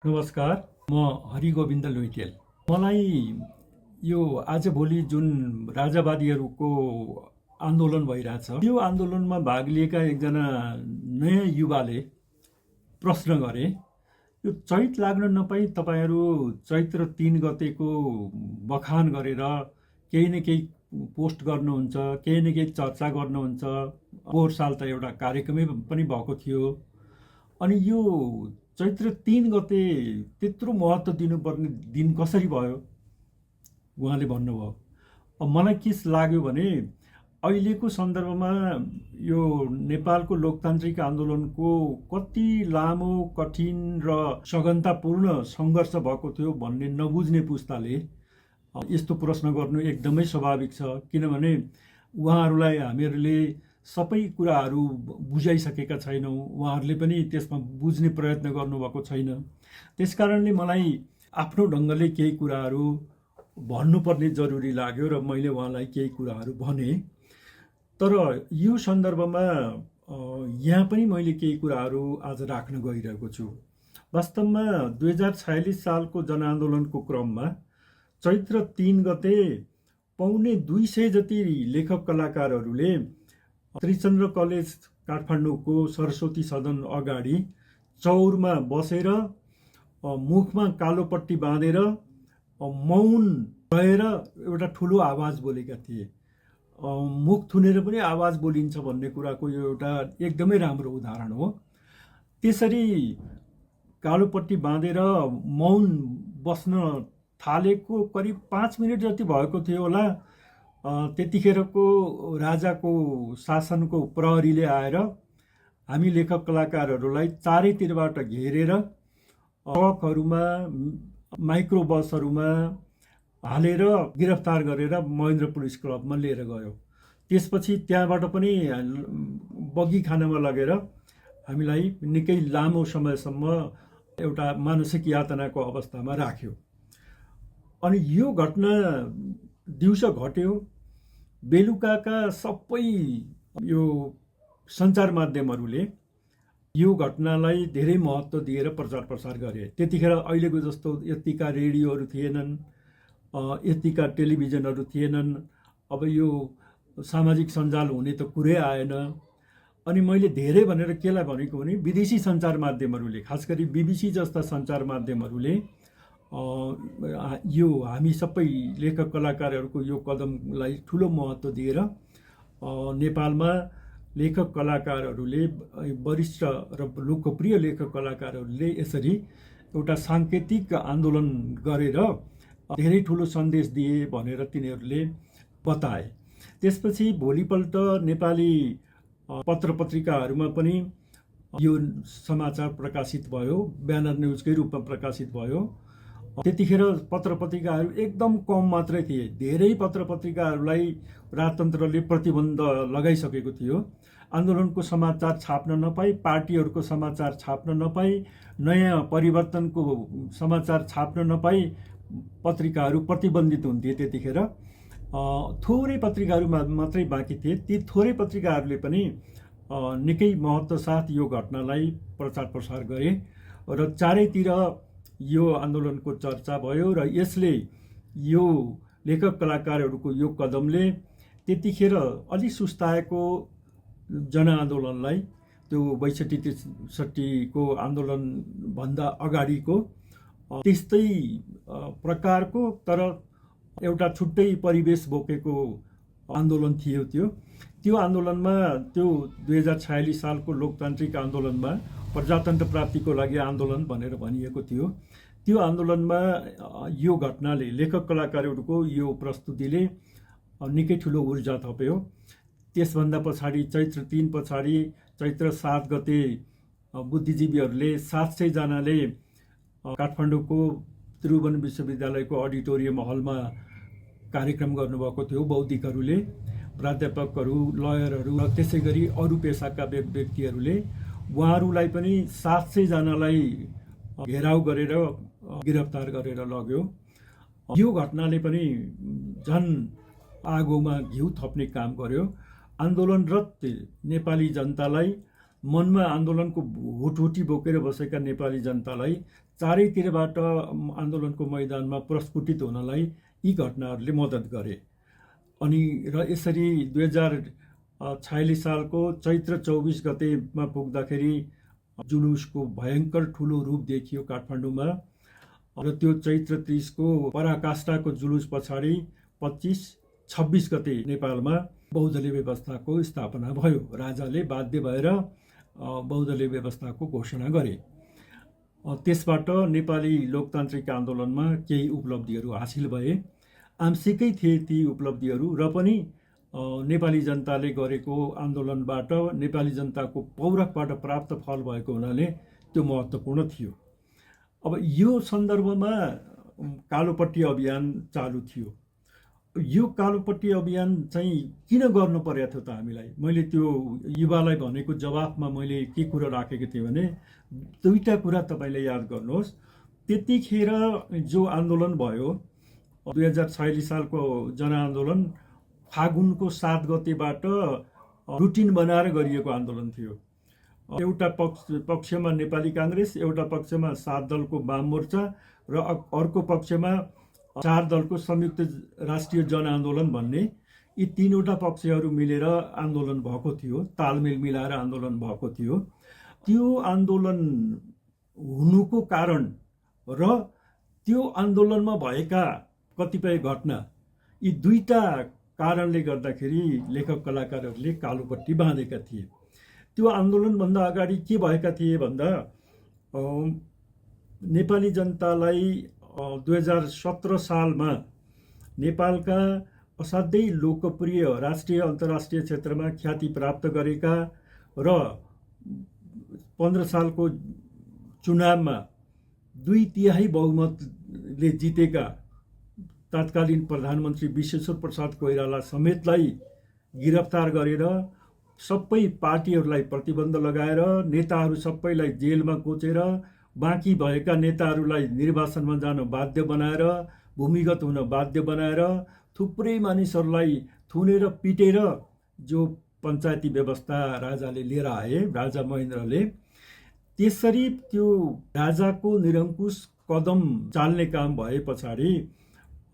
नमस्कार, म हरिगोविन्द लुइटेल। मलाई यो आजभोलि जुन राजावादीहरूको आन्दोलन भइरहेछ, त्यो आन्दोलनमा भाग लिएका एकजना नयाँ युवाले प्रश्न गरे, यो चैत लाग्न नपाई तपाईँहरू चैत्र 3 गतेको बखान गरेर केही न केही पोस्ट गर्नुहुन्छ, केही न केही चर्चा गर्नुहुन्छ। पोहोर साल त एउटा कार्यक्रमै पनि भएको थियो। अनि यो चैत्र 3 गते त्यत्रो महत्त्व दिनुपर्ने दिन कसरी भयो उहाँले भन्नुभयो। अब मलाई के लाग्यो भने अहिलेको सन्दर्भमा यो नेपालको लोकतान्त्रिक आन्दोलनको कति लामो, कठिन र सघनतापूर्ण सङ्घर्ष भएको थियो भन्ने नबुझ्ने पुस्ताले यस्तो प्रश्न गर्नु एकदमै स्वाभाविक छ। किनभने उहाँहरूलाई हामीहरूले सबै कुराहरू बुझाइसकेका छैनौँ, उहाँहरूले पनि त्यसमा बुझ्ने प्रयत्न गर्नुभएको छैन। त्यसकारणले मलाई आफ्नो ढङ्गले केही कुराहरू भन्नुपर्ने जरुरी लाग्यो र मैले उहाँलाई केही कुराहरू भने। तर यो सन्दर्भमा यहाँ पनि मैले केही कुराहरू आज राख्न गइरहेको छु। वास्तवमा 2046 सालको जनआन्दोलनको क्रममा चैत्र 3 गते पौने 200 जति लेखक कलाकारहरूले त्रिचन्द्र कलेज काठमाडौँको सरस्वती सदन अगाडि चौरमा बसेर मुखमा कालो पट्टी बाँधेर मौन रहेर एउटा ठुलो आवाज बोलेका थिए। मुख थुनेर पनि आवाज बोलिन्छ भन्ने कुराको यो एउटा एकदमै राम्रो उदाहरण हो। त्यसरी कालो पट्टी बाँधेर मौन बस्न थालेको करिब 5 मिनट जति भएको थियो होला। त्यतिखेरको राजाको शासनको प्रहरीले आएर हामी लेखक कलाकारहरूलाई चारैतिरबाट घेरेर ट्रकहरूमा, माइक्रो बसहरूमा हालेर गिरफ्तार गरेर महेन्द्र पुलिस क्लबमा लिएर गयो। त्यसपछि त्यहाँबाट पनि बगी खानामा लगेर हामीलाई निकै लामो समयसम्म एउटा मानसिक यातनाको अवस्थामा राख्यो। अनि यो घटना दिउँसो घट्यो। बेलुकाका सबै यो सञ्चार माध्यमहरूले यो घटनालाई धेरै महत्त्व दिएर प्रचार प्रसार गरे। त्यतिखेर अहिलेको जस्तो यतिका रेडियोहरू थिएनन्, यतिका टेलिभिजनहरू थिएनन्। अब यो सामाजिक सञ्जाल हुने त कुरै आएन। अनि मैले धेरै भनेर केलाई भनेको भने विदेशी सञ्चार माध्यमहरूले, खास गरी BBC जस्ता सञ्चार माध्यमहरूले यो हामी सबै लेखक कलाकारहरूको यो कदमलाई ठुलो महत्त्व दिएर नेपालमा लेखक कलाकारहरूले, वरिष्ठ र लोकप्रिय लेखक कलाकारहरूले यसरी एउटा साङ्केतिक आन्दोलन गरेर धेरै ठुलो सन्देश दिए भनेर तिनीहरूले बताए। त्यसपछि भोलिपल्ट नेपाली पत्र पत्रिकाहरूमा पनि यो समाचार प्रकाशित भयो, ब्यानर न्युजकै रूपमा प्रकाशित भयो। त्यतिखेर पत्र पत्रिकाहरू एकदम कम मात्रै थिए। धेरै पत्र पत्रिकाहरूलाई राजतन्त्रले प्रतिबन्ध लगाइसकेको थियो। आन्दोलनको समाचार छाप्न नपाई, पार्टीहरूको समाचार छाप्न नपाई, नयाँ परिवर्तनको समाचार छाप्न नपाई पत्रिकाहरू प्रतिबन्धित हुन्थे। त्यतिखेर थोरै पत्रिकाहरू मात्रै बाँकी थिए। ती थोरै पत्रिकाहरूले पनि निकै महत्त्व साथ यो घटनालाई प्रचार प्रसार गरे र चारैतिर यो आन्दोलनको चर्चा भयो। र यसले यो लेखक कलाकारहरूको यो कदमले त्यतिखेर अलि सुस्ताएको जनआन्दोलनलाई, त्यो 62-63 को आन्दोलनभन्दा अगाडिको त्यस्तै प्रकारको तर एउटा छुट्टै परिवेश बोकेको आन्दोलन थियो। त्यो आन्दोलनमा, त्यो 2046 सालको लोकतान्त्रिक आन्दोलनमा प्रजातन्त्र प्राप्तिको लागि आन्दोलन भनेर भनिएको थियो। त्यो आन्दोलनमा यो घटनाले, लेखक कलाकारहरूको यो प्रस्तुतिले निकै ठुलो ऊर्जा थप्यो। त्यसभन्दा पछाडि चैत्र 3 पछाडि चैत्र 7 गते बुद्धिजीवीहरूले 700 जनाले काठमाडौँको त्रिभुवन विश्वविद्यालयको अडिटोरियम हलमा कार्यक्रम गर्नुभएको थियो। बौद्धिकहरूले, प्राध्यापकहरू, लयरहरू, त्यसै गरी अरू पेसाका व्यक्तिहरूले उहाँहरूलाई पनि 700 जनालाई घेराउ गरेर गिरफ्तार गरेर लग्यो। यो घटनाले पनि झन् आगोमा घिउ थप्ने काम गर्यो। आन्दोलनरत नेपाली जनतालाई, मनमा आन्दोलनको हुटहुटी बोकेर बसेका नेपाली जनतालाई चारैतिरबाट आन्दोलनको मैदानमा प्रस्फुटित हुनलाई यी घटनाहरूले मद्दत गरे। अनि र यसरी 2046 सालको चैत्र 24 गतेमा पुग्दाखेरि जुलुसको भयङ्कर ठुलो रूप देखियो काठमाडौँमा। र त्यो चैत्र 30 को पराकाष्ठाको जुलुस पछाडि 25-26 गते नेपालमा बहुदलीय व्यवस्थाको स्थापना भयो। राजाले बाध्य भएर बहुदलीय व्यवस्थाको घोषणा गरे। त्यसबाट नेपाली लोकतान्त्रिक आन्दोलनमा केही उपलब्धिहरू हासिल भए। आंशिकै थिए ती उपलब्धिहरू, र पनि नेपाली जनताले गरेको आन्दोलनबाट नेपाली जनताको पौरखबाट प्राप्त फल भएको हुनाले त्यो महत्त्वपूर्ण थियो। अब यो सन्दर्भमा कालोपट्टि अभियान चालु थियो। यो कालोपट्टि अभियान चाहिँ किन गर्नु परेको थियो त हामीलाई? मैले त्यो युवालाई भनेको जवाफमा मैले के कुरा राखेको थिएँ भने दुईटा कुरा तपाईँले याद गर्नुहोस्। त्यतिखेर जो आन्दोलन भयो 2046 सालको जनआन्दोलन फागुनको 7 गतेबाट रुटिन बनाएर गरिएको आन्दोलन थियो। एउटा पक्षमा नेपाली काङ्ग्रेस, एउटा पक्षमा 7 दलको वाम मोर्चा र अर्को पक्षमा 4 दलको संयुक्त राष्ट्रिय जनआन्दोलन भन्ने यी तीनवटा पक्षहरू मिलेर आन्दोलन भएको थियो, तालमेल मिलाएर आन्दोलन भएको थियो। त्यो आन्दोलन हुनुको कारण र त्यो आन्दोलनमा भएका कतिपय घटना, यी दुईटा कारणले गर्दाखेरि लेखक कलाकारहरूले कालोपट्टि बाँधेका थिए। त्यो आन्दोलनभन्दा अगाडि के भएका थिए भन्दा नेपाली जनतालाई 2017 सालमा नेपालका असाध्यै लोकप्रिय राष्ट्रिय अन्तर्राष्ट्रिय क्षेत्रमा ख्याति प्राप्त गरेका र 15 सालको चुनावमा 2/3 बहुमतले जितेका तत्कालीन प्रधानमन्त्री विश्वेश्वर प्रसाद कोइराला समेतलाई गिरफ्तार गरेर सबै पार्टीहरूलाई प्रतिबन्ध लगाएर नेताहरू सबैलाई जेलमा कोचेर बाँकी भएका नेताहरूलाई निर्वाचनमा जान बाध्य बनाएर, भूमिगत हुन बाध्य बनाएर, थुप्रै मानिसहरूलाई थुनेर पिटेर जो पञ्चायती व्यवस्था राजाले लिएर आए, राजा महेन्द्रले, त्यसरी त्यो राजाको निरङ्कुश कदम चाल्ने काम भए पछाडि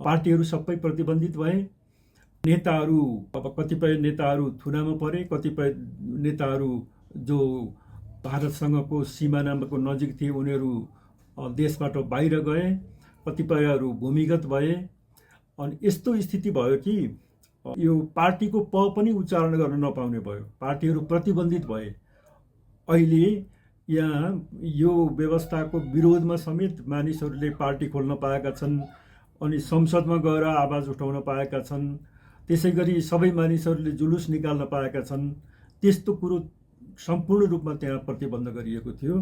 पार्टीहरू सबै प्रतिबन्धित भए। नेताहरू, अब कतिपय नेताहरू थुनामा परे, कतिपय नेताहरू जो भारतसँगको सिमानाको नजिक थिए उनीहरू देशबाट बाहिर गए, कतिपयहरू भूमिगत भए। अनि यस्तो स्थिति भयो कि यो पार्टीको प पनि उच्चारण गर्न नपाउने भयो, पार्टीहरू प्रतिबन्धित भए। अहिले यहाँ यो व्यवस्थाको विरोधमा समेत मानिसहरूले पार्टी खोल्न पाएका छन्, अनि संसदमा गएर आवाज उठाउन पाएका छन्। त्यसै गरी सबै मानिसहरूले जुलुस निकाल्न पाएका छन्। त्यस्तो कुरो सम्पूर्ण रूपमा त्यहाँ प्रतिबन्ध गरिएको थियो।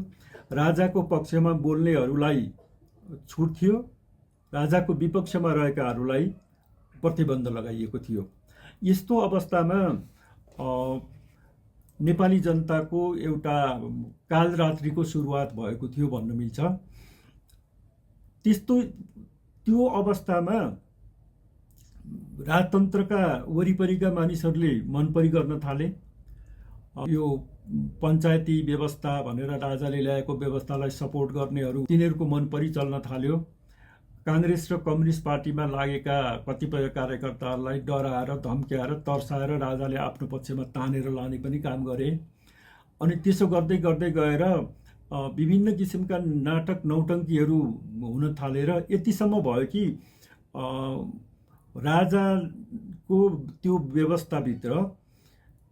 राजाको पक्षमा बोल्नेहरूलाई छुट थियो, राजाको विपक्षमा रहेकाहरूलाई प्रतिबन्ध लगाइएको थियो। यस्तो अवस्थामा नेपाली जनताको एउटा कालरात्रिको सुरुवात भएको थियो भन्न मिल्छ। त्यो अवस्थामा राजतन्त्रका वरिपरिका मानिसहरूले मनपरी गर्न थाले। यो पञ्चायती व्यवस्था भनेर राजाले ल्याएको व्यवस्थालाई सपोर्ट गर्नेहरू तिनीहरूको मनपरी चल्न थाल्यो। काङ्ग्रेस र कम्युनिस्ट पार्टीमा लागेका कतिपय कार्यकर्ताहरूलाई डराएर, धम्क्याएर, तर्साएर राजाले आफ्नो पक्षमा तानेर लाने पनि काम गरे। अनि त्यसो गर्दै गर्दै गएर विभिन्न किसिमका नाटक नौटङ्कीहरू हुन थालेर यतिसम्म भयो कि राजाको त्यो व्यवस्थाभित्र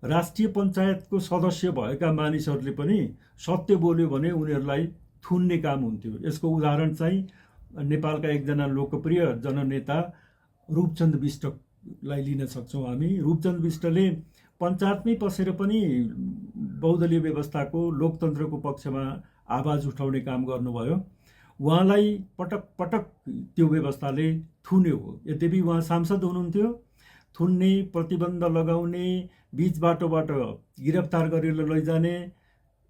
राष्ट्रिय पञ्चायतको सदस्य भएका मानिसहरूले पनि सत्य बोल्यो भने उनीहरूलाई थुन्ने काम हुन्थ्यो। यसको उदाहरण चाहिँ नेपालका एकजना लोकप्रिय जननेता रूपचन्द बिष्टलाई लिन सक्छौँ हामी। रूपचन्द बिष्टले पञ्चायतमै पसेर पनि बहुदलीय व्यवस्थाको लोकतन्त्रको पक्षमा आवाज उठाउने काम गर्नुभयो। उहाँलाई पटक पटक त्यो व्यवस्थाले थुन्यो। यद्यपि उहाँ सांसद हुनुहुन्थ्यो, थुन्ने, प्रतिबन्ध लगाउने, बीच बाटोबाट गिरफ्तार गरेर लैजाने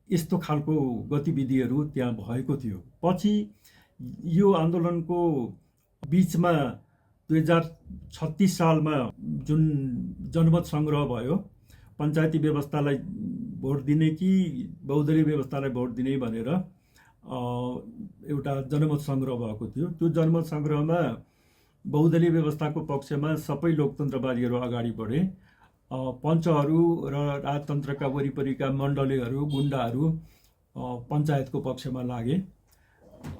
यस्तो खालको गतिविधिहरू त्यहाँ भएको थियो। पछि यो आन्दोलनको बिचमा 2036 सालमा जुन जनमत सङ्ग्रह भयो, पञ्चायती व्यवस्थालाई भोट दिने कि बहुदलीय व्यवस्थालाई भोट दिने भनेर एउटा जनमत सङ्ग्रह भएको थियो। त्यो जनमत सङ्ग्रहमा बहुदलीय व्यवस्थाको पक्षमा सबै लोकतन्त्रवादीहरू अगाडि बढे। पञ्चहरू र राजतन्त्रका वरिपरिका मण्डलीहरू, गुण्डाहरू पञ्चायतको पक्षमा लागे।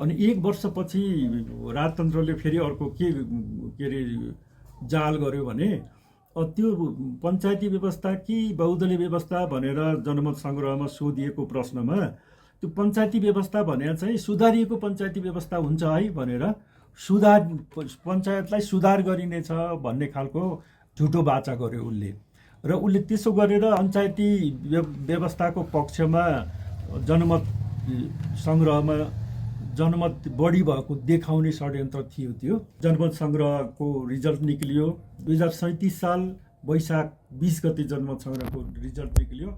अनि 1 वर्षपछि राजतन्त्रले फेरि अर्को के अरे जाल गर्यो भने त्यो पञ्चायती व्यवस्था कि बहुदलीय व्यवस्था भनेर जनमत सङ्ग्रहमा सोधिएको प्रश्नमा त्यो पञ्चायती व्यवस्था भने चाहिँ सुधारिएको पञ्चायती व्यवस्था हुन्छ है भनेर पञ्चायतलाई सुधार गरिनेछ भन्ने खालको झुटो बाचा गर्यो उसले। र उसले त्यसो गरेर पञ्चायती व्यवस्थाको पक्षमा जनमत सङ्ग्रहमा जनमत बढी भएको देखाउने षड्यन्त्र थियो। त्यो जनमत सङ्ग्रहको रिजल्ट निक्लियो। 2037 साल वैशाख 20 गते जनमत सङ्ग्रहको रिजल्ट निक्लियो।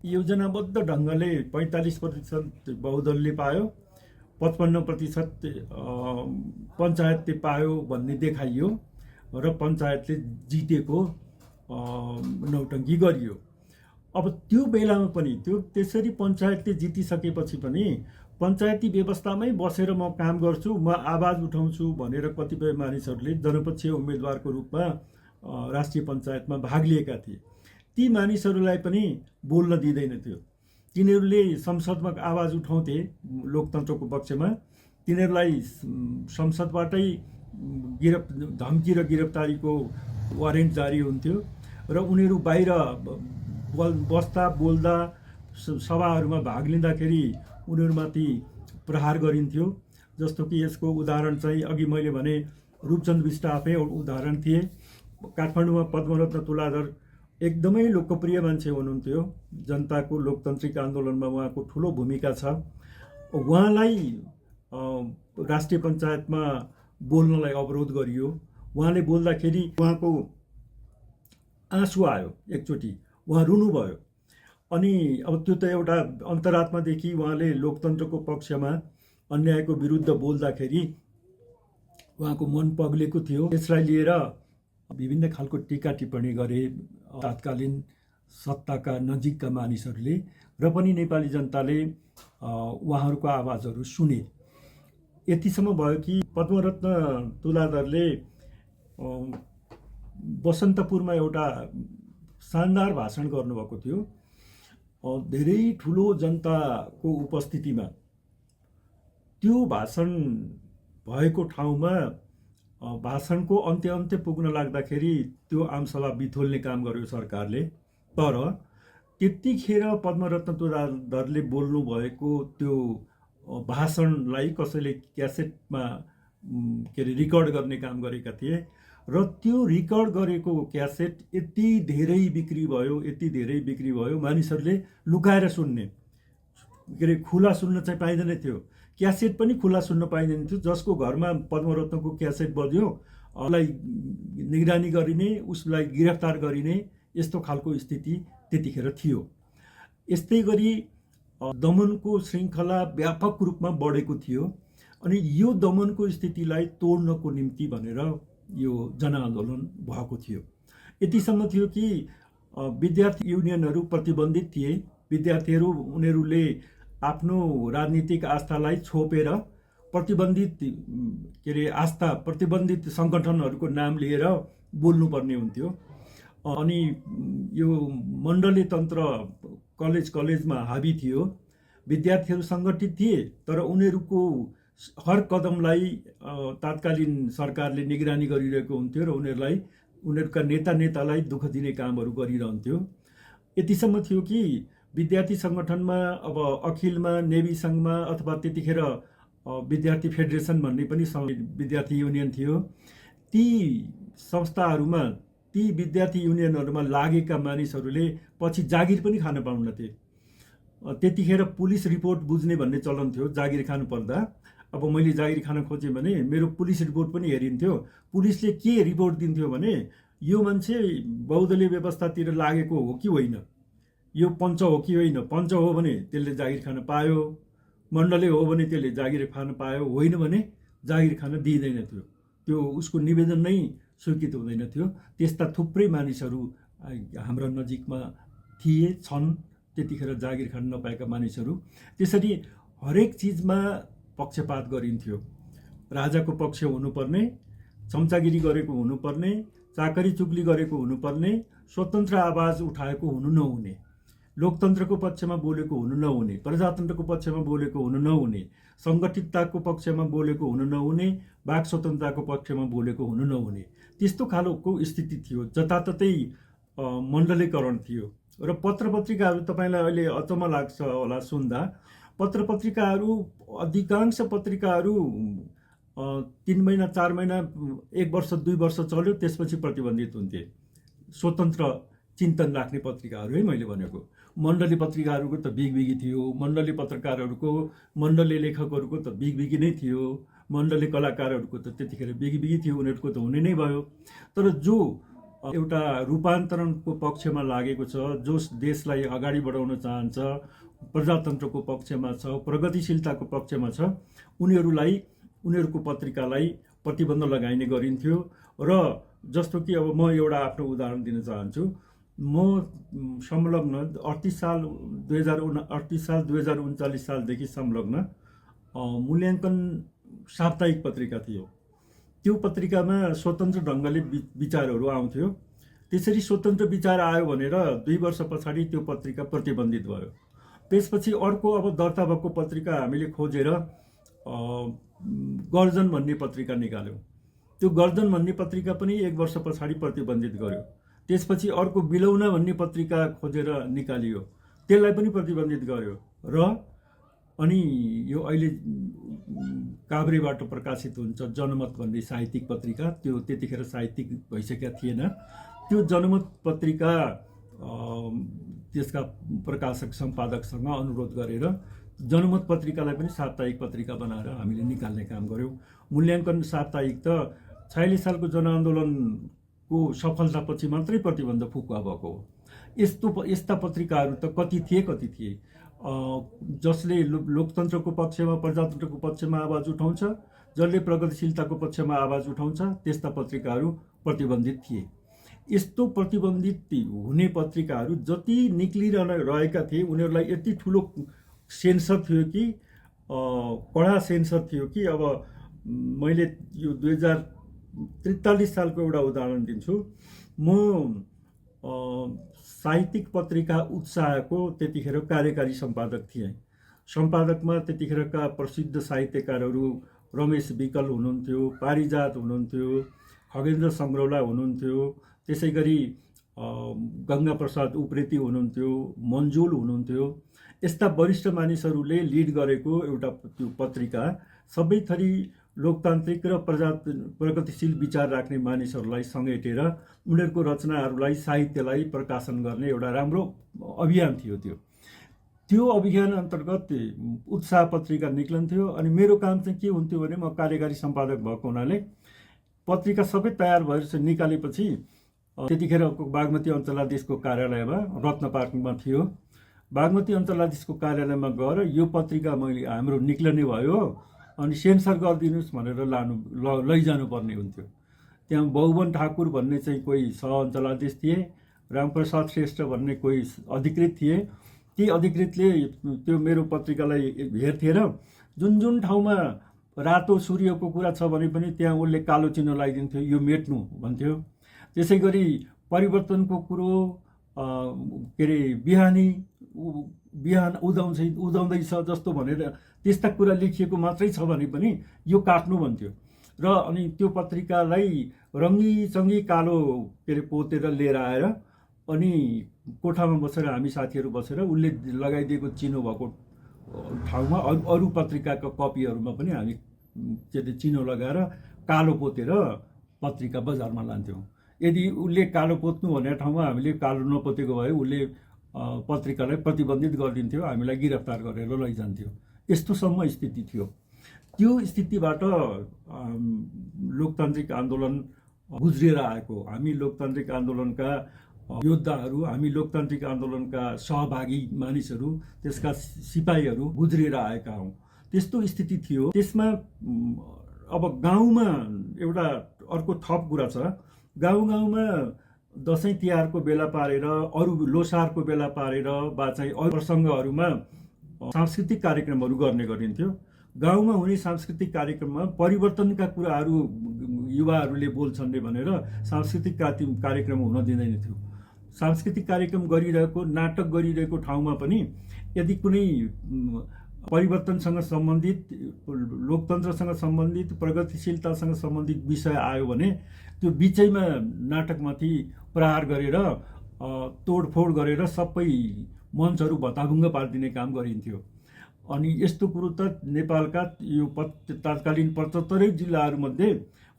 योजनाबद्ध ढङ्गले 45% बहुदलले पायो, 55% पञ्चायतले पायो भन्ने देखाइयो र पञ्चायतले जितेको नौटङ्की गरियो। अब त्यो बेलामा पनि त्यसरी पञ्चायतले जितिसकेपछि पनि पञ्चायती व्यवस्थामै बसेर म काम गर्छु, म आवाज उठाउँछु भनेर कतिपय मानिसहरूले जनपक्षीय उम्मेदवारको रूपमा राष्ट्रिय पञ्चायतमा भाग लिएका थिए। ती मानिसहरूलाई पनि बोल्न दिँदैन थियो। तिनीहरूले संसदमा आवाज उठाउँथे लोकतन्त्रको पक्षमा, तिनीहरूलाई संसदबाटै धम्की र गिरफ्तारीको वारेन्ट जारी हुन्थ्यो र उनीहरू बाहिर बस्दा बोल्दा सभाहरूमा भाग लिँदाखेरि उनीहरूमाथि प्रहार गरिन्थ्यो। जस्तो कि यसको उदाहरण चाहिँ अघि मैले भने रूपचन्द बिष्ट आफै उदाहरण थिए। काठमाडौँमा पद्मरत्न तुलाधर एकदमै लोकप्रिय मान्छे हुनुहुन्थ्यो। जनताको लोकतान्त्रिक आन्दोलनमा उहाँको ठुलो भूमिका छ। उहाँलाई राष्ट्रिय पञ्चायतमा बोल्नलाई अवरोध गरियो। उहाँले बोल्दाखेरि उहाँको आँसु आयो, एकचोटि उहाँ रुनुभयो। अनि अब त्यो त एउटा अन्तरात्मादेखि उहाँले लोकतन्त्रको पक्षमा अन्यायको विरुद्ध बोल्दाखेरि उहाँको मन पग्लेको थियो। त्यसलाई लिएर विभिन्न खालको टीका टिप्पणी गरे तात्कालीन सत्ताका नजिकका मानिसहरूले, र पनि नेपाली जनताले उहाँहरूको आवाजहरू सुने। यतिसम्म भयो कि पद्मरत्न तुलाधरले बसन्तपुरमा एउटा शानदार भाषण गर्नुभएको थियो। धेरै ठुलो जनताको उपस्थितिमा त्यो भाषण भएको ठाउँमा भाषणको अन्त्य पुग्न लाग्दाखेरि त्यो आमसभा बिथोल्ने काम गर्यो सरकारले। तर त्यतिखेर पद्मरत्न तुलाधरले बोल्नु भएको त्यो भाषणलाई कसैले क्यासेटमा रिकर्ड गर्ने काम गरेका थिए र त्यो रिकर्ड गरेको क्यासेट यति धेरै बिक्री भयो, मानिसहरूले लुकाएर सुन्ने, खुला सुन्न चाहिँ पाइँदैन थियो। क्यासेट पनि खुला सुन्न पाइँदैन थियो। जसको घरमा पद्मरत्नको क्यासेट बज्यो उसलाई निगरानी गरिने, उसलाई गिरफ्तार गरिने, यस्तो खालको स्थिति त्यतिखेर थियो। यस्तै गरी दमनको श्रृङ्खला व्यापक रूपमा बढेको थियो। अनि यो दमनको स्थितिलाई तोड्नको निम्ति भनेर यो जनआन्दोलन भएको थियो। यतिसम्म थियो कि विद्यार्थी युनियनहरू प्रतिबन्धित थिए। विद्यार्थीहरू उनीहरूले आफ्नो राजनीतिक आस्थालाई छोपेर प्रतिबन्धित सङ्गठनहरूको नाम लिएर बोल्नुपर्ने हुन्थ्यो। अनि यो मण्डली तन्त्र कलेजमा हाबी थियो। विद्यार्थीहरू सङ्गठित थिए, तर उनीहरूको हर कदमलाई तात्कालीन सरकारले निगरानी गरिरहेको हुन्थ्यो र उनीहरूका नेतालाई दुःख दिने कामहरू गरिरहन्थ्यो। यतिसम्म थियो कि विद्यार्थी सङ्गठनमा अब अखिलमा, नेभी सङ्घमा अथवा त्यतिखेर विद्यार्थी फेडरेसन भन्ने पनि विद्यार्थी युनियन थियो। ती संस्थाहरूमा, ती विद्यार्थी युनियनहरूमा लागेका मानिसहरूले पछि जागिर पनि खान पाउन्नथे। त्यतिखेर पुलिस रिपोर्ट बुझ्ने भन्ने चलन थियो। जागिर खानु पर्दा अब मैले जागिर खान खोजेँ भने मेरो पुलिस रिपोर्ट पनि हेरिन्थ्यो। पुलिसले के रिपोर्ट दिन्थ्यो भने यो मान्छे बहुदलीय व्यवस्थातिर लागेको हो कि होइन, यो पञ्च हो कि होइन, पञ्च हो भने त्यसले जागिर खान पायो, मण्डली हो भने त्यसले जागिर खान पायो, होइन भने जागिर खान दिइँदैन थियो। त्यो उसको निवेदन नै स्वीकृत हुँदैन थियो। त्यस्ता थुप्रै मानिसहरू हाम्रा नजिकमा थिए, छन् त्यतिखेर जागिर खान नपाएका मानिसहरू। त्यसरी हरेक चिजमा पक्षपात गरिन्थ्यो। राजाको पक्ष हुनुपर्ने, चम्चागिरी गरेको हुनुपर्ने, चाकरी चुगली गरेको हुनुपर्ने, स्वतन्त्र आवाज उठाएको हुनु नहुने, लोकतन्त्रको पक्षमा बोलेको हुनु नहुने, प्रजातन्त्रको पक्षमा बोलेको हुनु नहुने, सङ्गठितताको पक्षमा बोलेको हुनु नहुने, वाक स्वतन्त्रताको पक्षमा बोलेको हुनु नहुने, त्यस्तो खालको स्थिति थियो। जताततै मण्डलीकरण थियो। र पत्र पत्रिकाहरू तपाईँलाई अहिले अचम्म लाग्छ होला सुन्दा, पत्र पत्रिकाहरू अधिकांश पत्रिकाहरू 3 महिना 4 महिना 1 वर्ष 2 वर्ष चल्यो, त्यसपछि प्रतिबन्धित हुन्थे। स्वतन्त्र चिन्तन राख्ने पत्रिकाहरू है मैले भनेको। मण्डली पत्रिकाहरूको त बिगबिगी थियो, मण्डली पत्रकारहरूको, मण्डली लेखकहरूको त बिगबिगी नै थियो, मण्डली कलाकारहरूको त त्यतिखेर बिगबिगी थियो, उनीहरूको त हुने नै भयो। तर जो एउटा रूपान्तरणको पक्षमा लागेको छ, जो देशलाई अगाडि बढाउन चाहन्छ, प्रजातन्त्रको पक्षमा छ, प्रगतिशीलताको पक्षमा छ, उनीहरूको पत्रिकालाई प्रतिबन्ध लगाइने गरिन्थ्यो। र जस्तो कि अब म एउटा आफ्नो उदाहरण दिन चाहन्छु। म संलग्न 38 साल 2039 सालदेखि संलग्न मूल्याङ्कन साप्ताहिक पत्रिका थियो। त्यो पत्रिकामा स्वतन्त्र ढङ्गले विचारहरू आउँथ्यो। त्यसरी स्वतन्त्र विचार आयो भनेर 2 वर्ष पछाडि त्यो पत्रिका प्रतिबन्धित भयो। त्यसपछि अर्को अब दर्ता भएको पत्रिका हामीले खोजेर गर्जन भन्ने पत्रिका निकाल्यौँ। त्यो गर्जन भन्ने पत्रिका पनि 1 वर्ष पछाडि प्रतिबन्धित गर्यो। त्यसपछि अर्को बिलौना भन्ने पत्रिका खोजेर निकालियो, त्यसलाई पनि प्रतिबन्धित गर्यो। र अनि यो अहिले काभ्रेबाट प्रकाशित हुन्छ जनमत भन्ने साहित्यिक पत्रिका, त्यो त्यतिखेर साहित्यिक भइसकेका थिएन। त्यो जनमत पत्रिका त्यसका प्रकाशक सम्पादकसँग अनुरोध गरेर जनमत पत्रिकालाई पनि साप्ताहिक पत्रिका बनाएर हामीले निकाल्ने काम गऱ्यौँ। मूल्याङ्कन साप्ताहिक त 46 सालको जनआन्दोलनको सफलतापछि मात्रै प्रतिबन्ध फुकुवा भएको हो। यस्ता पत्रिकाहरू त कति थिए, जसले लोकतन्त्रको पक्षमा, प्रजातन्त्रको पक्षमा आवाज उठाउँछ, जसले प्रगतिशीलताको पक्षमा आवाज उठाउँछ, त्यस्ता पत्रिकाहरू प्रतिबन्धित थिए। यस्तो प्रतिबन्धित हुने पत्रिकाहरू जति निक्लिरहेका थिए, उनीहरूलाई यति ठुलो सेन्सर थियो कि, कडा सेन्सर थियो कि, अब मैले यो 2043 सालको एउटा उदाहरण दिन्छु। म साहित्यिक पत्रिका उत्साहको त्यतिखेर कार्यकारी सम्पादक थिएँ। सम्पादकमा त्यतिखेरका प्रसिद्ध साहित्यकारहरू रमेश विकल हुनुहुन्थ्यो, पारिजात हुनुहुन्थ्यो, खगेन्द्र सङ्ग्रौला हुनुहुन्थ्यो, त्यसै गरी गङ्गा प्रसाद उप्रेती हुनुहुन्थ्यो, मन्जुल हुनुहुन्थ्यो। यस्ता वरिष्ठ मानिसहरूले लिड गरेको एउटा त्यो पत्रिका सबै थरी लोकतान्त्रिक र प्रगतिशील विचार राख्ने मानिसहरूलाई समेटेर उनीहरूको रचनाहरूलाई, साहित्यलाई प्रकाशन गर्ने एउटा राम्रो अभियान थियो। त्यो अभियान अन्तर्गत उत्साह पत्रिका निक्लन्थ्यो। अनि मेरो काम चाहिँ के हुन्थ्यो भने, म कार्यकारी सम्पादक भएको हुनाले पत्रिका सबै तयार भएर निकालेपछि त्यतिखेरको बागमती अञ्चलाधीशको कार्यालयमा, रत्न पार्कमा थियो, बागमती अञ्चलाधीशको कार्यालयमा गएर यो पत्रिका हाम्रो निक्लने भयो, अनि सेन्सर गरिदिनुहोस् भनेर लैजानु पर्ने हुन्थ्यो। त्यहाँ बहुवन ठाकुर भन्ने चाहिँ कोही सह अञ्चलाधीश थिए, रामप्रसाद श्रेष्ठ भन्ने कोही अधिकृत थिए। ती अधिकृतले त्यो मेरो पत्रिकालाई हेर्थे र जुन ठाउँमा रातो सूर्यको कुरा छ भने पनि त्यहाँ उसले कालो चिन्ह लगाइदिन्थ्यो, यो मेट्नु भन्थ्यो। त्यसै गरी परिवर्तनको कुरो, के अरे बिहान उदाउँदैछ जस्तो भनेर त्यस्ता कुरा लेखिएको मात्रै छ भने पनि यो काट्नु भन्थ्यो। र अनि त्यो पत्रिकालाई रङ्गी कालो के अरे पोतेर लिएर आएर अनि कोठामा बसेर हामी साथीहरू बसेर उसले लगाइदिएको चिनो भएको ठाउँमा अरू पत्रिकाका कपीहरूमा पनि हामी चिनो लगाएर कालो पोतेर पत्रिका बजारमा लान्थ्यौँ। यदि उसले कालो पोत्नु भन्ने ठाउँमा हामीले कालो नपोतेको भए उसले पत्रिकालाई प्रतिबन्धित गरिदिन्थ्यो, हामीलाई गिरफ्तार गरेर लैजान्थ्यो। यस्तोसम्म स्थिति थियो। त्यो स्थितिबाट लोकतान्त्रिक आन्दोलन गुज्रिएर आएको, हामी लोकतान्त्रिक आन्दोलनका योद्धाहरू, हामी लोकतान्त्रिक आन्दोलनका सहभागी मानिसहरू, त्यसका सिपाहीहरू गुज्रिएर आएका हौँ। त्यस्तो स्थिति थियो। त्यसमा अब गाउँमा एउटा अर्को थप कुरा छ। गाउँमा दसैँ तिहारको बेला पारेर, अरू लोसारको बेला पारेर वा चाहिँ अरू प्रसङ्गहरूमा सांस्कृतिक कार्यक्रमहरू गर्ने गरिन्थ्यो। गाउँमा हुने सांस्कृतिक कार्यक्रममा परिवर्तनका कुराहरू युवाहरूले बोल्छन् रे भनेर सांस्कृतिक कार्यक्रम हुन दिँदैन थियो। सांस्कृतिक कार्यक्रम गरिरहेको, नाटक गरिरहेको ठाउँमा पनि यदि कुनै परिवर्तनसँग सम्बन्धित, लोकतन्त्रसँग सम्बन्धित, प्रगतिशीलतासँग सम्बन्धित विषय आयो भने त्यो बिचैमा नाटकमाथि प्रहार गरेर तोडफोड गरेर सबै मञ्चहरू भताभुङ्ग पारिदिने काम गरिन्थ्यो। अनि यस्तो कुरो त नेपालका यो तत्कालीन 75 जिल्लाहरूमध्ये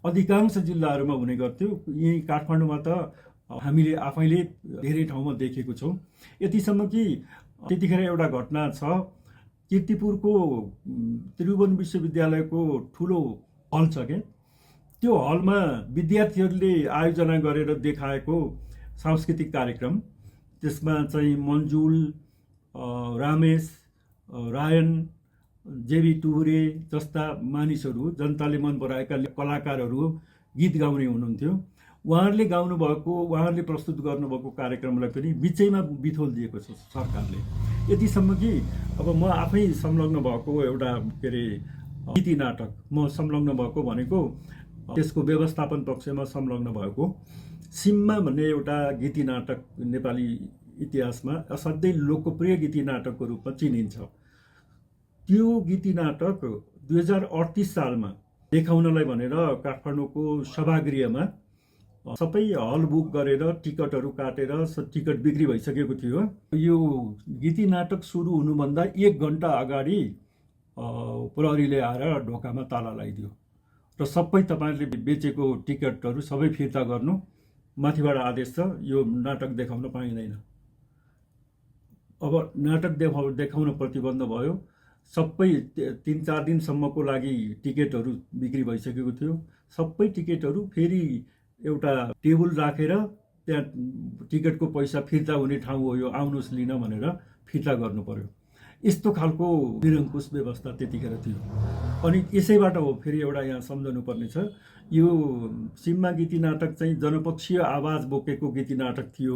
अधिकांश जिल्लाहरूमा हुने गर्थ्यो। यही काठमाडौँमा त हामीले आफैले धेरै ठाउँमा देखेको छौँ। यतिसम्म कि त्यतिखेर एउटा घटना छ, कीर्तिपुरको त्रिभुवन विश्वविद्यालयको ठुलो हल छ के, त्यो हलमा विद्यार्थीहरूले आयोजना गरेर देखाएको सांस्कृतिक कार्यक्रम, त्यसमा चाहिँ मन्जुल, रामेश, रायन, जेबी टुरे जस्ता मानिसहरू, जनताले मन पराएका कलाकारहरू गीत गाउने हुनुहुन्थ्यो। उहाँहरूले गाउनुभएको, उहाँहरूले प्रस्तुत गर्नुभएको कार्यक्रमलाई पनि बिचैमा बिथोल दिएको छ सरकारले। यतिसम्म कि अब म आफै संलग्न भएको एउटा के अरे गीति नाटक, म संलग्न भएको भनेको त्यसको व्यवस्थापन पक्षमा संलग्न भएको सिम्मा भन्ने एउटा गीति नाटक नेपाली इतिहासमा असाध्यै लोकप्रिय गीति नाटकको रूपमा चिनिन्छ। त्यो गीति नाटक 2038 सालमा देखाउनलाई भनेर काठमाडौँको सभागृहमा सबै हल बुक गरेर टिकटहरू काटेर टिकट बिक्री भइसकेको थियो। यो गीति नाटक सुरु हुनुभन्दा 1 घन्टा अगाडि प्रहरीले आएर ढोकामा ताला लगाइदियो र सबै तपाईँहरूले बेचेको टिकटहरू सबै फिर्ता गर्नु, माथिबाट आदेश छ, यो नाटक देखाउन पाइँदैन। अब नाटक देखाउन प्रतिबन्ध भयो। सबै 3-4 दिनसम्मको लागि टिकटहरू बिक्री भइसकेको थियो। सबै टिकटहरू फेरि एउटा टेबल राखेर त्यहाँ टिकटको पैसा फिर्ता हुने ठाउँ हो यो, आउनुहोस् लिन भनेर फिर्ता गर्नु पर्यो। यस्तो खालको निरङ्कुश व्यवस्था त्यतिखेर थियो। अनि यसैबाट हो फेरि एउटा यहाँ सम्झनु पर्ने छ, यो सिम्मा गीति नाटक चाहिँ जनपक्षीय आवाज बोकेको गीति नाटक थियो।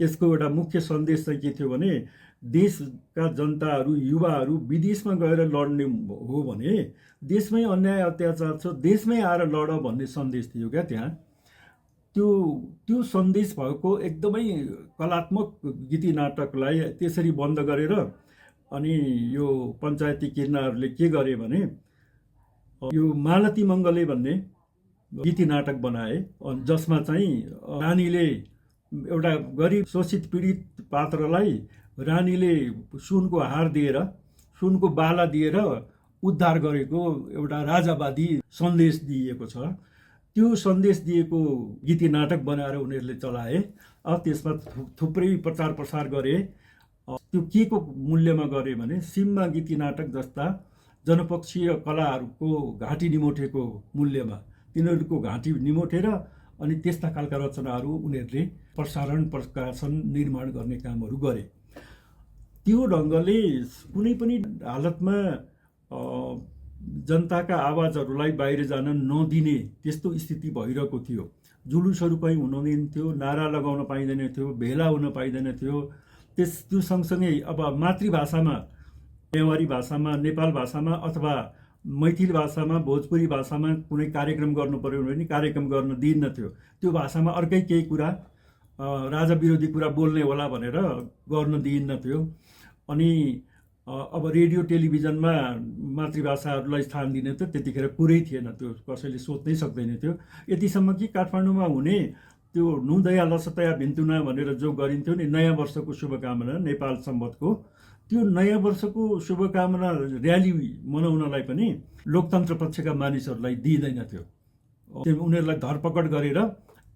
यसको एउटा मुख्य सन्देश चाहिँ के थियो भने देशका जनताहरू, युवाहरू विदेशमा गएर लड्ने हो भने देशमै अन्याय अत्याचार छ, देशमै आएर लड भन्ने सन्देश थियो क्या त्यहाँ। त्यो सन्देश भएको एकदमै कलात्मक गीति नाटकलाई त्यसरी बन्द गरेर अनि यो पञ्चायती किर्नाहरूले के गरे भने यो मालती मङ्गले भन्ने गीति नाटक बनाए, जसमा चाहिँ रानीले एउटा गरिब शोषित पीडित पात्रलाई रानीले सुनको हार दिएर, सुनको बाला दिएर उद्धार गरेको एउटा राजावादी सन्देश दिएको छ। त्यो सन्देश दिएको गीति नाटक बनाएर उनीहरूले चलाए। त्यसमा थुप्रै प्रचार प्रसार गरे। त्यो के को मूल्यमा गरे भने सिम्मा गीति नाटक जस्ता जनपक्षीय कलाहरूको घाँटी निमोठेको मूल्यमा, तिनीहरूको घाँटी निमोठेर अनि त्यस्ता खालका रचनाहरू उनीहरूले प्रसारण, प्रकाशन, निर्माण गर्ने कामहरू गरे। त्यो ढङ्गले कुनै पनि हालतमा जनताका आवाजहरूलाई बाहिर जान नदिने त्यस्तो स्थिति भइरहेको थियो। जुलुसहरू पनि हुन दिन्थ्यो, नारा लगाउन पाइँदैन थियो, भेला हुन पाइँदैन थियो। त्यो सँगसँगै अब मातृभाषामा, नेवारी भाषामा, नेपाल भाषामा अथवा मैथिली भाषामा, भोजपुरी भाषामा कुनै कार्यक्रम गर्नु पर्यो भने कार्यक्रम गर्न दिइन्न थियो। त्यो भाषामा अर्कै केही कुरा, राजा विरोधी कुरा बोल्ने होला भनेर गर्न दिइन्न थियो। अनि अब रेडियो टेलिभिजनमा मातृभाषाहरूलाई स्थान दिने त त्यतिखेर कुरै थिएन, त्यो कसैले सोच्नै सक्दैन थियो। यतिसम्म कि काठमाडौँमा हुने त्यो नुदया लसतया भिन्तुना भनेर जो गरिन्थ्यो नि नयाँ वर्षको शुभकामना, नेपाल सम्वतको, त्यो नयाँ वर्षको शुभकामना र्याली मनाउनलाई पनि लोकतन्त्र पक्षका मानिसहरूलाई दिइँदैन थियो। उनीहरूलाई धरपकड गरेर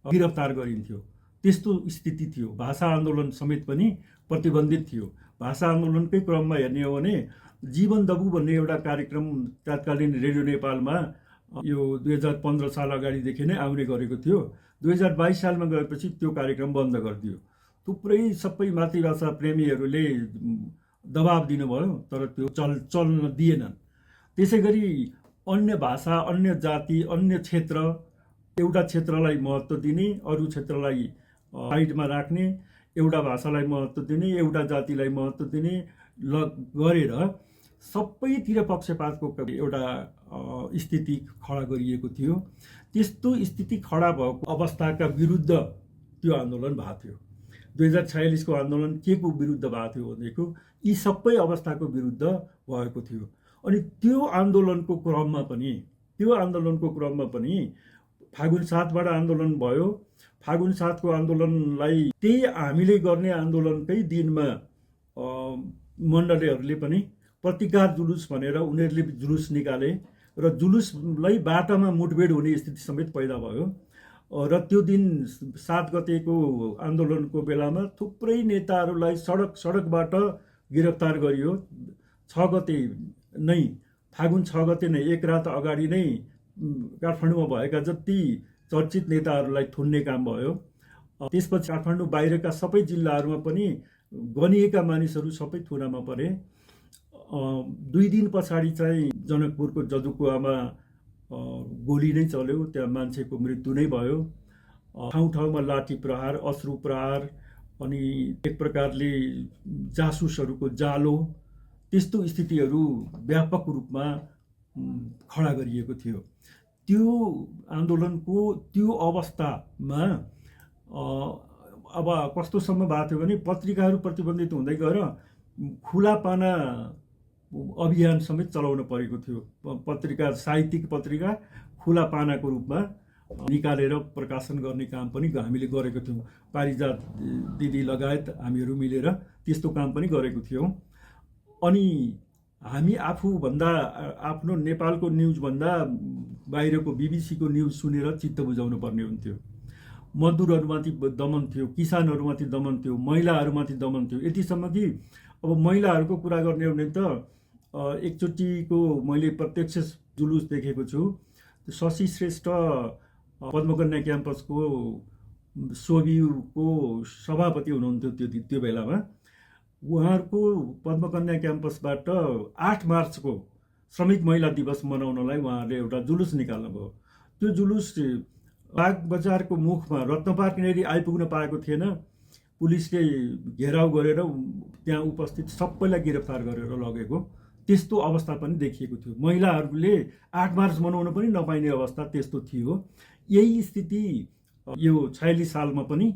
गिरफ्तार गरिन्थ्यो। त्यस्तो स्थिति थियो। भाषा आन्दोलन समेत पनि प्रतिबन्धित थियो। भाषा आन्दोलनकै क्रममा हेर्ने हो भने जीवन दबु भन्ने एउटा कार्यक्रम तत्कालीन रेडियो नेपालमा यो 2015 साल अगाडिदेखि नै आउने गरेको थियो। 2022 सालमा गएपछि त्यो कार्यक्रम बन्द गरिदियो। थुप्रै सबै मातृभाषा प्रेमीहरूले दबाब दिनुभयो, तर त्यो चल्न दिएनन्। त्यसै गरी अन्य भाषा, अन्य जाति, अन्य क्षेत्र, एउटा क्षेत्रलाई महत्त्व दिने, अरू क्षेत्रलाई साइडमा राख्ने, एउटा भाषालाई महत्त्व दिने, एउटा जातिलाई महत्त्व दिने, गरेर सबैतिर पक्षपातको एउटा स्थिति खडा गरिएको थियो। त्यस्तो स्थिति खडा भएको अवस्थाका विरुद्ध त्यो आन्दोलन भएको थियो। 2046 को आन्दोलन के को विरुद्ध भएको थियो भनेको यी सबै अवस्थाको विरुद्ध भएको थियो। अनि त्यो आन्दोलनको क्रममा पनि फागुन 7 बाट आन्दोलन भयो। फागुन 7 को आन्दोलनलाई त्यही हामीले गर्ने आन्दोलनकै दिनमा मण्डलीहरूले पनि प्रतिकार जुलुस भनेर उनीहरूले जुलुस निकाले र जुलुसलाई बाटामा मुठभेड हुने स्थिति समेत पैदा भयो। र त्यो दिन 7 गतेको आन्दोलनको बेलामा थुप्रै नेताहरूलाई सडकबाट गिरफ्तार गरियो। 6 गते नै फागुन 6 गते नै एक रात अगाडि नै काठमाडौँमा भएका जति चर्चित नेताहरूलाई थुन्ने काम भयो। त्यसपछि काठमाडौँ बाहिरका सबै जिल्लाहरूमा पनि गनिएका मानिसहरू सबै थुनामा परे। 2 दिन पछाडि चाहिँ जनकपुरको जजुकुवामा गोली नै चल्यो, त्यहाँ मान्छेको मृत्यु नै भयो। ठाउँ ठाउँमा लाठी प्रहार, अश्रु प्रहार, अनि एक प्रकारले जासुसहरूको जालो, त्यस्तो स्थितिहरू व्यापक रूपमा खडा गरिएको थियो। त्यो आन्दोलनको त्यो अवस्थामा अब कस्तोसम्म भएको थियो भने पत्रिकाहरू प्रतिबन्धित हुँदै गएर खुला पाना अभियान समेत चलाउन परेको थियो। पत्रिका, साहित्यिक पत्रिका खुला पानाको रूपमा निकालेर प्रकाशन गर्ने काम पनि हामीले गरेको थियौँ। पारिजात दिदी लगायत हामीहरू मिलेर त्यस्तो काम पनि गरेको थियौँ। अनि हामी आफूभन्दा आफ्नो नेपालको न्युजभन्दा बाहिरको बिबिसीको न्युज सुनेर चित्त बुझाउनु पर्ने हुन्थ्यो। मजदुरहरूमाथि दमन थियो, किसानहरूमाथि दमन थियो, महिलाहरूमाथि दमन थियो। यतिसम्म कि अब महिलाहरूको कुरा गर्ने हो भने त एकचोटिको मैले प्रत्यक्ष जुलुस देखेको छु। शशि श्रेष्ठ पद्मकन्या क्याम्पसको सोभियुको सभापति हुनुहुन्थ्यो त्यो बेलामा। उहाँहरूको पद्मकन्या क्याम्पसबाट 8 मार्चको श्रमिक महिला दिवस मनाउनलाई उहाँहरूले एउटा जुलुस निकाल्नुभयो। त्यो जुलुस बाग बजारको मुखमा रत्नपार्कनेरि आइपुग्न पाएको थिएन। पुलिसले घेराउ गरेर त्यहाँ उपस्थित सबैलाई गिरफ्तार गरेर लगेको त्यस्तो अवस्था पनि देखिएको थियो। महिलाहरूले 8 मार्च मनाउन पनि नपाइने अवस्था त्यस्तो थियो। यही स्थिति यो 46 सालमा पनि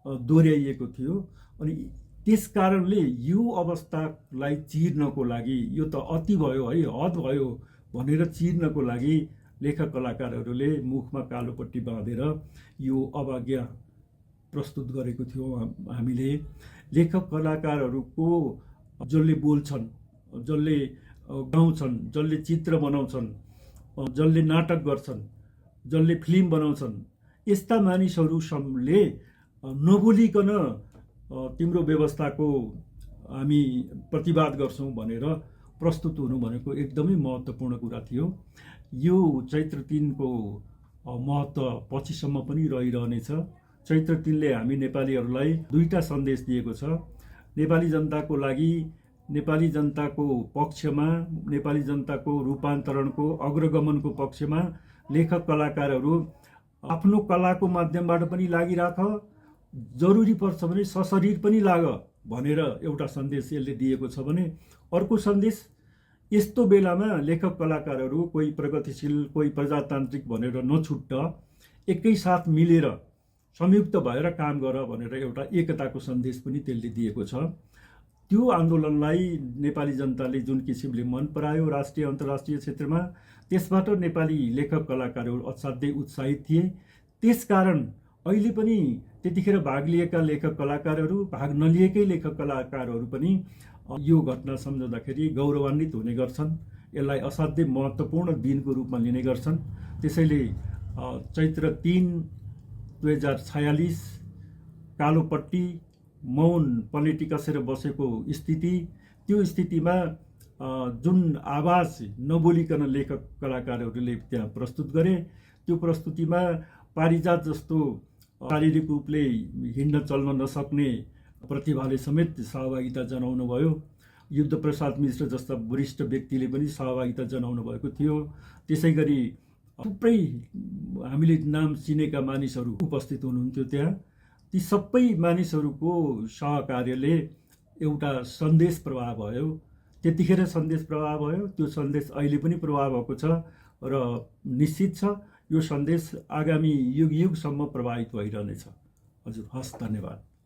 दोहोऱ्याइएको थियो। अनि त्यस कारणले यो अवस्थालाई चिर्नको लागि, यो त अति भयो है, हद भयो भनेर चिर्नको लागि लेखक कलाकारहरूले मुखमा कालो पट्टी बाँधेर यो अवज्ञा प्रस्तुत गरेको थियो। हामीले लेखक कलाकारहरूको जसले बोल्छन्, जसले गाउँछन्, जसले चित्र बनाउँछन्, जसले नाटक गर्छन्, जसले फिल्म बनाउँछन्, यस्ता मानिसहरूले नबोलिकन तिम्रो व्यवस्थाको हामी प्रतिवाद गर्छौँ भनेर प्रस्तुत हुनु भनेको एकदमै महत्त्वपूर्ण कुरा थियो। यो चैत्र 3 को महत्त्व पछिसम्म पनि रहिरहनेछ। चैत्र 3 ले हामी नेपालीहरूलाई 2टा सन्देश दिएको छ। नेपाली जनताको लागि, नेपाली जनताको पक्षमा, नेपाली जनताको रूपान्तरणको अग्रगमनको पक्षमा लेखक कलाकारहरू आफ्नो कलाको माध्यमबाट पनि लागिराख, जरुरी पर्छ भने सशरीर पनि लाग भनेर एउटा सन्देश यसले दिएको छ भने, अर्को सन्देश यस्तो बेलामा लेखक कलाकारहरू कोही प्रगतिशील, कोही प्रजातान्त्रिक भनेर नछुट्ट एकैसाथ मिलेर संयुक्त भएर काम गर भनेर एउटा एकताको सन्देश पनि त्यसले दिएको छ। त्यो आन्दोलनलाई नेपाली जनताले जुन किसिमले मन परायो राष्ट्रिय अन्तर्राष्ट्रिय क्षेत्रमा, त्यसबाट नेपाली लेखक कलाकारहरू असाध्यै उत्साहित थिए। त्यसकारण अहिले पनि त्यतिखेर भाग लिएका लेखक कलाकारहरू, भाग नलिएकै लेखक कलाकारहरू पनि यो घटना सम्झँदाखेरि गौरवान्वित हुने गर्छन्। यसलाई असाध्यै महत्त्वपूर्ण दिनको रूपमा लिने गर्छन्। त्यसैले चैत्र 3 2046 कालोपट्टि मौन पलेटी कसेर बसेको स्थिति, त्यो स्थितिमा जुन आवाज नबोलिकन लेखक कलाकारहरूले त्यहाँ प्रस्तुत गरे, त्यो प्रस्तुतिमा पारिजात जस्तो शारीरिक रूपले हिँड्न चल्न नसक्ने प्रतिभाले समेत सहभागिता जनाउनु भयो। युद्धप्रसाद मिश्र जस्ता वरिष्ठ व्यक्तिले पनि सहभागिता जनाउनु भएको थियो। त्यसै गरी थुप्रै हामीले नाम चिनेका मानिसहरू उपस्थित हुनुहुन्थ्यो त्यहाँ। ती सबै मानिसहरूको सहकार्यले एउटा सन्देश प्रवाह भयो। त्यतिखेर सन्देश प्रवाह भयो, त्यो सन्देश अहिले पनि प्रवाह भएको छ र निश्चित छ यो सन्देश आगामी युग युगसम्म प्रभावित भइरहनेछ। हजुर, हस्, धन्यवाद।